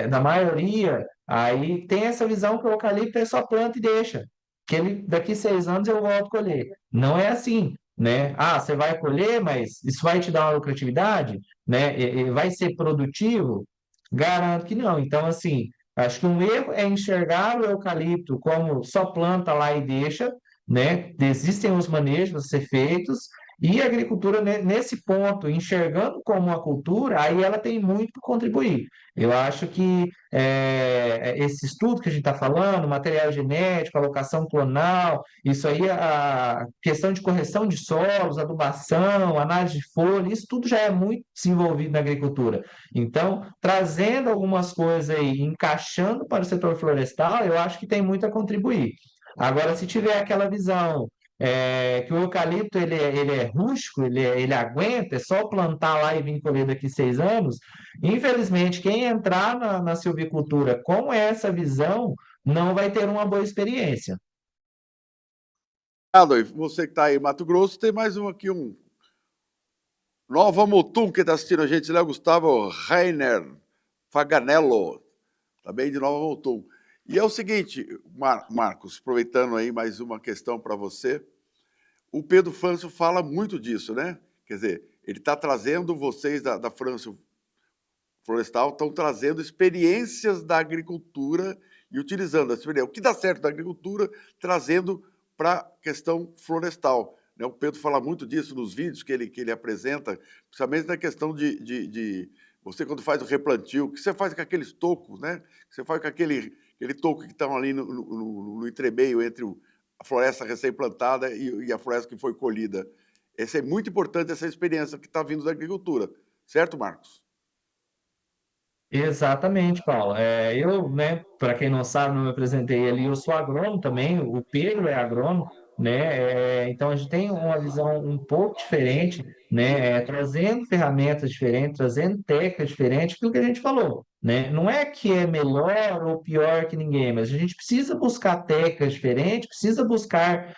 da maioria, aí tem essa visão que o eucalipto é só planta e deixa, que ele, daqui 6 anos eu volto a colher. Não é assim, né? Ah, você vai colher, mas isso vai te dar uma lucratividade, né? E vai ser produtivo? Garanto que não. Então, assim, acho que um erro é enxergar o eucalipto como só planta lá e deixa, né? Existem os manejos a ser feitos, e a agricultura, nesse ponto, enxergando como uma cultura, aí ela tem muito para contribuir. Eu acho que esse estudo que a gente está falando, material genético, alocação clonal, isso aí, a questão de correção de solos, adubação, análise de folha, isso tudo já é muito desenvolvido na agricultura. Então, trazendo algumas coisas aí, encaixando para o setor florestal, eu acho que tem muito a contribuir. Agora, se tiver aquela visão que o eucalipto ele é rústico, ele aguenta, é só plantar lá e vir colher daqui 6 anos. Infelizmente, quem entrar na silvicultura com essa visão não vai ter uma boa experiência. Adolfo, você que está aí em Mato Grosso, tem mais um aqui, um Nova Mutum, que está assistindo a gente, né? Gustavo Reiner Faganello, também de Nova Mutum. E é o seguinte, Marcos, aproveitando aí mais uma questão para você, o Pedro Fâncio fala muito disso, né? Quer dizer, ele está trazendo, vocês da Fâncio Florestal estão trazendo experiências da agricultura e utilizando a experiência, o que dá certo da agricultura, trazendo para a questão florestal. Né? O Pedro fala muito disso nos vídeos que ele apresenta, principalmente na questão de você, quando faz o replantio, o que você faz com aqueles tocos, né? O que você faz com aquele toco que estão ali no entremeio entre a floresta recém-plantada e a floresta que foi colhida. Essa é muito importante, essa experiência que está vindo da agricultura. Certo, Marcos? Exatamente, Paulo. Eu, né, para quem não sabe, não me apresentei ali, eu sou agrônomo também, o Pedro é agrônomo, né? Então a gente tem uma visão um pouco diferente, né? Trazendo ferramentas diferentes, trazendo técnicas diferentes, do que a gente falou, né? Não é que é melhor ou pior que ninguém, mas a gente precisa buscar técnicas diferentes, precisa buscar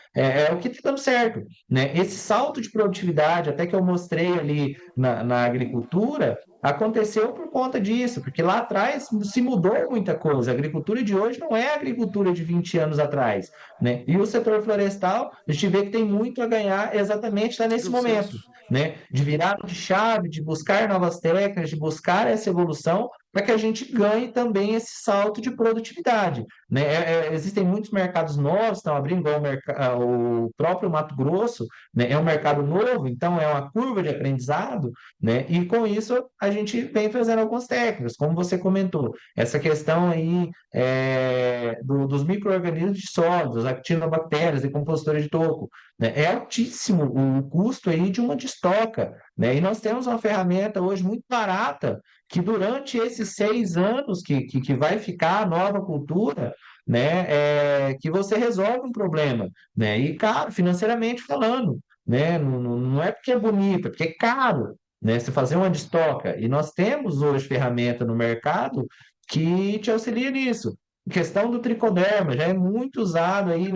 o que está dando certo, né? Esse salto de produtividade, até que eu mostrei ali na agricultura. Aconteceu por conta disso, porque lá atrás se mudou muita coisa. A agricultura de hoje não é a agricultura de 20 anos atrás, né? E o setor florestal, a gente vê que tem muito a ganhar exatamente lá nesse Deu momento, certo. né? De virar de chave, de buscar novas técnicas, de buscar essa evolução, para que a gente ganhe também esse salto de produtividade, né? Existem muitos mercados novos, estão abrindo, igual o próprio Mato Grosso, né? É um mercado novo, então é uma curva de aprendizado, né? E com isso a gente vem fazendo algumas técnicas, como você comentou, essa questão aí dos micro-organismos de solo, das actinobactérias, decompositores de toco, né? É altíssimo o custo aí de uma destoca, né? E nós temos uma ferramenta hoje muito barata que durante esses 6 anos que vai ficar a nova cultura, né, que você resolve um problema, né? E caro, financeiramente falando, né? Não é porque é bonito, é porque é caro, né? Você fazer uma destoca. E nós temos hoje ferramenta no mercado que te auxilia nisso. A questão do tricoderma já é muito usado aí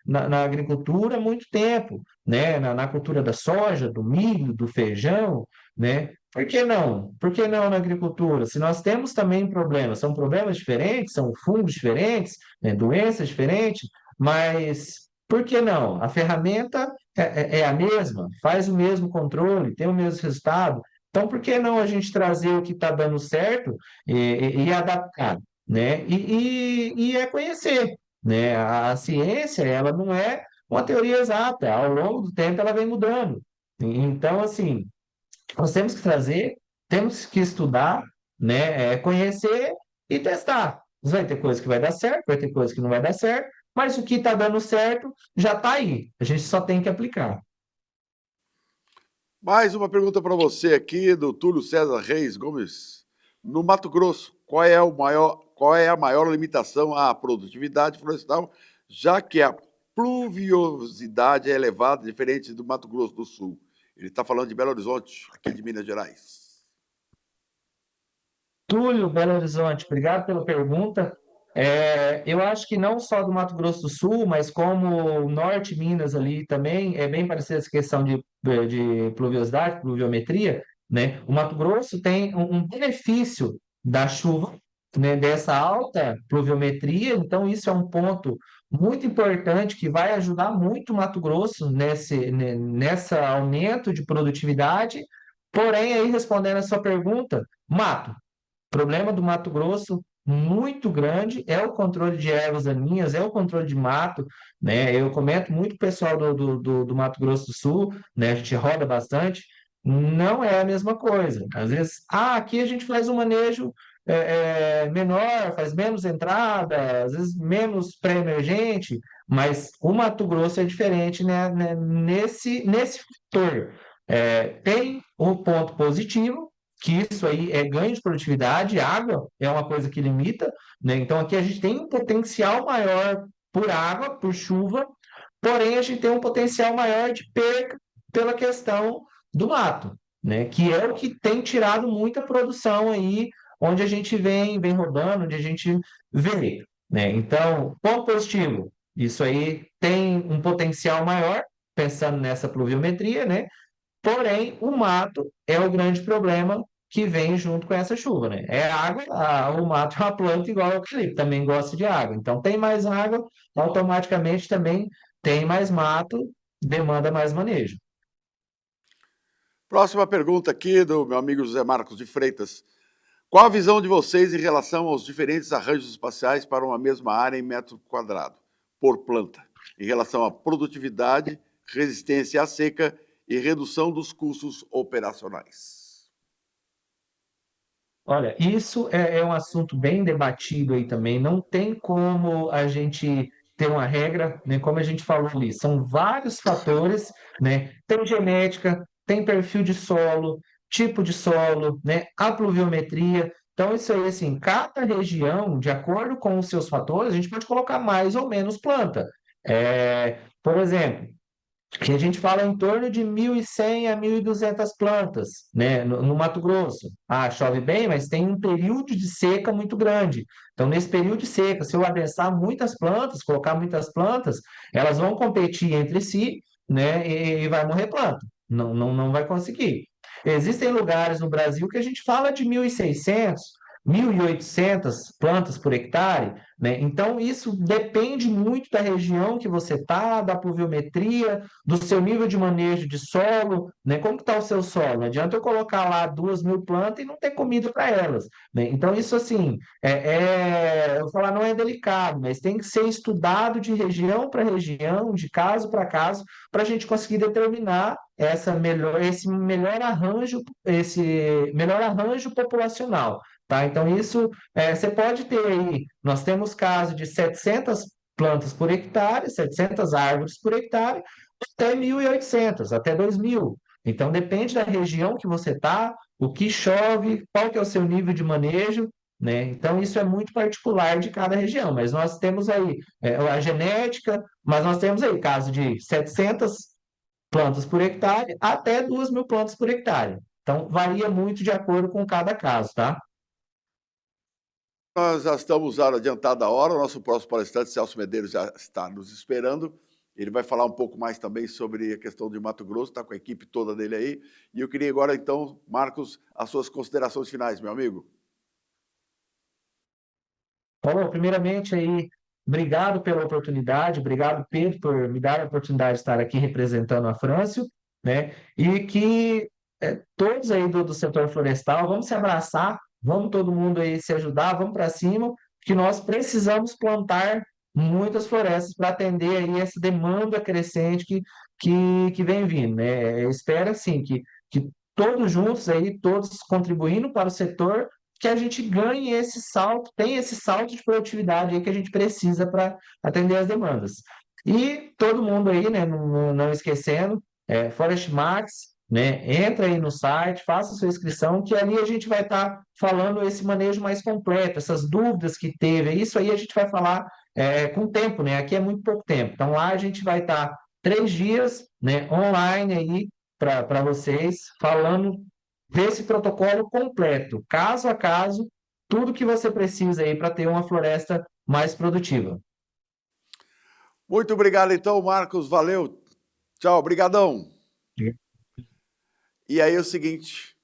na agricultura há muito tempo, né? Na cultura da soja, do milho, do feijão, né? Por que não? Por que não na agricultura? Se nós temos também problemas, são problemas diferentes, são fungos diferentes, né? Doenças diferentes, mas por que não? A ferramenta é a mesma, faz o mesmo controle, tem o mesmo resultado. Então, por que não a gente trazer o que está dando certo e adaptar, né? E é conhecer, né? A ciência, ela não é uma teoria exata, ao longo do tempo ela vem mudando. Então, assim, nós temos que trazer, temos que estudar, né? Conhecer e testar. Vai ter coisa que vai dar certo, vai ter coisa que não vai dar certo, mas o que está dando certo já está aí. A gente só tem que aplicar. Mais uma pergunta para você aqui, do Túlio César Reis Gomes. No Mato Grosso, qual é a maior limitação à produtividade florestal, já que a pluviosidade é elevada, diferente do Mato Grosso do Sul? Ele está falando de Belo Horizonte, aqui de Minas Gerais. Túlio, Belo Horizonte, obrigado pela pergunta. Eu acho que não só do Mato Grosso do Sul, mas como o Norte Minas ali também, é bem parecida essa questão de pluviosidade, pluviometria, né? O Mato Grosso tem um benefício da chuva, né, dessa alta pluviometria, então isso é um ponto muito importante que vai ajudar muito o Mato Grosso nessa aumento de produtividade. Porém, aí respondendo a sua pergunta, mato. Problema do Mato Grosso muito grande é o controle de ervas daninhas, é o controle de mato, né? Eu comento muito com o pessoal do Mato Grosso do Sul, né? A gente roda bastante, não é a mesma coisa. Às vezes, aqui a gente faz um manejo menor, faz menos entrada, às vezes menos pré-emergente, mas o Mato Grosso é diferente, né, nesse fator. Tem um ponto positivo, que isso aí é ganho de produtividade, água é uma coisa que limita, né? Então aqui a gente tem um potencial maior por água, por chuva, porém a gente tem um potencial maior de perca pela questão do mato, né? Que é o que tem tirado muita produção aí, onde a gente vem rodando, onde a gente vê, né? Então, ponto positivo, isso aí tem um potencial maior, pensando nessa pluviometria, né? Porém, o mato é o grande problema que vem junto com essa chuva, né? É água, o mato é uma planta igual ao eucalipto, também gosta de água. Então, tem mais água, automaticamente também tem mais mato, demanda mais manejo. Próxima pergunta aqui do meu amigo José Marcos de Freitas. Qual a visão de vocês em relação aos diferentes arranjos espaciais para uma mesma área em metro quadrado, por planta, em relação à produtividade, resistência à seca e redução dos custos operacionais? Olha, isso é um assunto bem debatido aí também. Não tem como a gente ter uma regra, né? Como a gente falou ali, são vários fatores, né? Tem genética, tem perfil de solo, tipo de solo, né, a pluviometria. Então, isso aí, assim, cada região, de acordo com os seus fatores, a gente pode colocar mais ou menos planta. Por exemplo, que a gente fala em torno de 1.100 a 1.200 plantas, né, no Mato Grosso. Ah, chove bem, mas tem um período de seca muito grande. Então, nesse período de seca, se eu adensar muitas plantas, colocar muitas plantas, elas vão competir entre si, né, e vai morrer planta. Não vai conseguir. Existem lugares no Brasil que a gente fala de 1.600, 1.800 plantas por hectare, né? Então, isso depende muito da região que você está, da pluviometria, do seu nível de manejo de solo, né? Como que está o seu solo? Não adianta eu colocar lá 2.000 plantas e não ter comida para elas, né? Então, isso assim, eu vou falar, não é delicado, mas tem que ser estudado de região para região, de caso para caso, para a gente conseguir determinar esse melhor arranjo populacional. Tá? Então, isso você pode ter aí. Nós temos caso de 700 plantas por hectare, 700 árvores por hectare, até 1.800, até 2.000. Então, depende da região que você está, o que chove, qual que é o seu nível de manejo, né? Então, isso é muito particular de cada região, mas nós temos aí a genética, mas nós temos aí caso de 700 plantas por hectare até 2.000 plantas por hectare. Então, varia muito de acordo com cada caso, tá? Nós já estamos adiantada a hora, o nosso próximo palestrante, Celso Medeiros, já está nos esperando. Ele vai falar um pouco mais também sobre a questão de Mato Grosso, está com a equipe toda dele aí. E eu queria agora, então, Marcos, as suas considerações finais, meu amigo. Paulo, primeiramente aí, obrigado pela oportunidade, obrigado, Pedro, por me dar a oportunidade de estar aqui representando a Frâncio, né? E que todos aí do setor florestal, vamos se abraçar, vamos todo mundo aí se ajudar, vamos para cima, que nós precisamos plantar muitas florestas para atender aí essa demanda crescente que vem vindo, né? Eu espero, assim, que todos juntos aí, todos contribuindo para o setor, que a gente ganhe esse salto, tem esse salto de produtividade aí que a gente precisa para atender as demandas. E todo mundo aí, né, não esquecendo, Forest Max, né, entra aí no site, faça sua inscrição, que ali a gente vai estar falando esse manejo mais completo, essas dúvidas que teve, isso aí a gente vai falar com tempo, né, aqui é muito pouco tempo. Então lá a gente vai estar 3 dias, né, online aí para vocês, falando desse protocolo completo, caso a caso, tudo que você precisa aí para ter uma floresta mais produtiva. Muito obrigado, então, Marcos. Valeu. Tchau, obrigadão. E aí é o seguinte,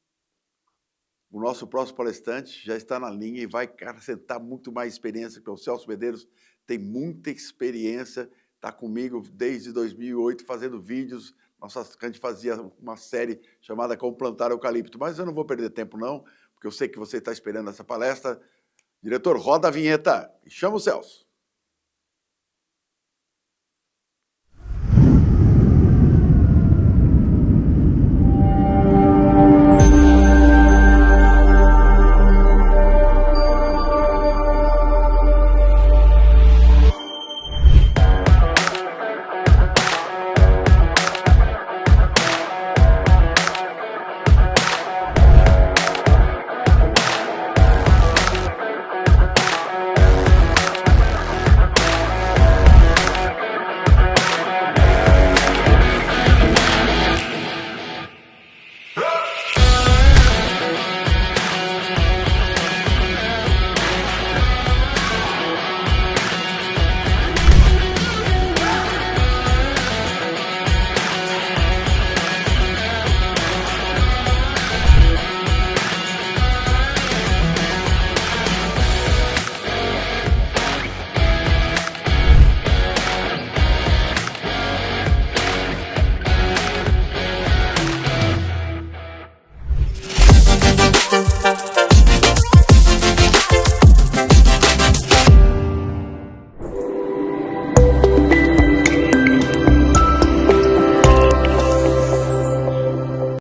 o nosso próximo palestrante já está na linha e vai acrescentar muito mais experiência, porque o Celso Medeiros tem muita experiência, está comigo desde 2008 fazendo vídeos. A gente fazia uma série chamada Como Plantar Eucalipto, mas eu não vou perder tempo não, porque eu sei que você está esperando essa palestra. Diretor, roda a vinheta e chama o Celso.